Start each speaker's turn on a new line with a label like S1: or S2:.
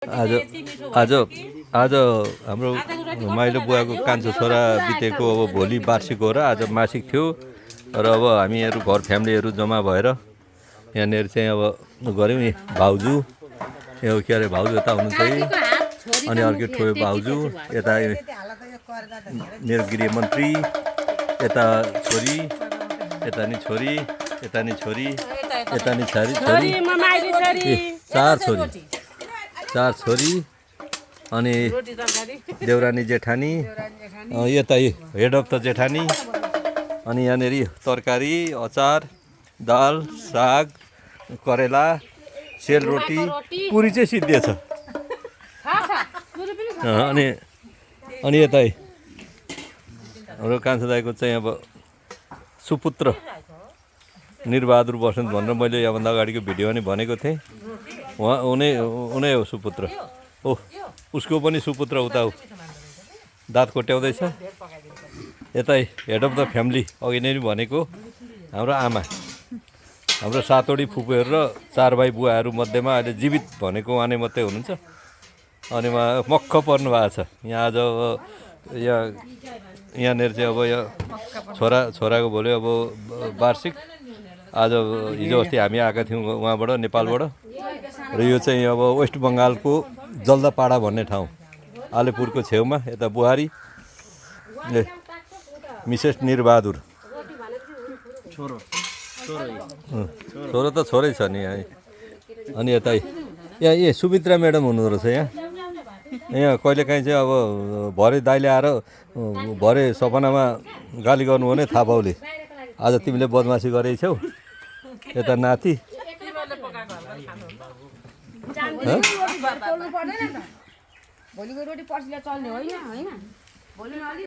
S1: आज आज आज हाम्रो माइलो बुवाको कान्छो छोरा बितेको अब भोलि वार्षिक हो र आज मासिक थियो र अब हामीहरू घर फ्यामिलीहरू जम्मा भएर यहाँनिर चाहिँ अब गऱ्यौँ। भाउजू यो के अरे भाउजू यता हुनुहुन्छ अनि अर्को ठुलो भाउजू यता मेरो गृहमन्त्री यता छोरी यता नि छोरी यता नि छोरी यता नि छोरी चार छोरी अनि देउरानी जेठानी यता हेड अफ द जेठानी अनि यहाँनिर तरकारी अचार दाल साग करेला सेलरोटी पुरी चाहिँ सिद्धिएछ। अनि यता हाम्रो कान्छो दाइको चाहिँ अब सुपुत्र निरबहादुर बसन्त भनेर मैले योभन्दा अगाडिको भिडियोमा नि भनेको थिएँ। उनै हो सुपुत्र। ओ उसको पनि सुपुत्र उता हो दाँत कोट्याउँदैछ। यता हेड अफ द फ्यामिली अघि नै भनेको हाम्रो आमा हाम्रो 7 फुपूहरू र 4 भाइ बुवाहरू मध्येमा अहिले जीवित भनेको उहाँ नै मात्रै हुनुहुन्छ। अनि उहाँ मक्ख पर्नु भएको छ यहाँ। आज यहाँनिर चाहिँ अब यो छोराको भोलि अब वार्षिक। आज हिजो अस्ति हामी आएका थियौँ उहाँबाट नेपालबाट र यो चाहिँ अब वेस्ट बङ्गालको जल्दापाडा भन्ने ठाउँ अलिपुरको छेउमा यता बुहारी मिसेस निरबहादुर छोरो त छोरै छ नि यहाँ। अनि यता यहाँ सुमित्रा म्याडम हुनुहुँदो रहेछ यहाँ कहिलेकाहीँ चाहिँ अब भरे दाइले आएर भरे सपनामा गाली गर्नु हो भने थाहा पाउले आज तिमीले बदमासी गरेछौ। यता नाति भोलिको रोटी पर्सिले चल्ने होइन।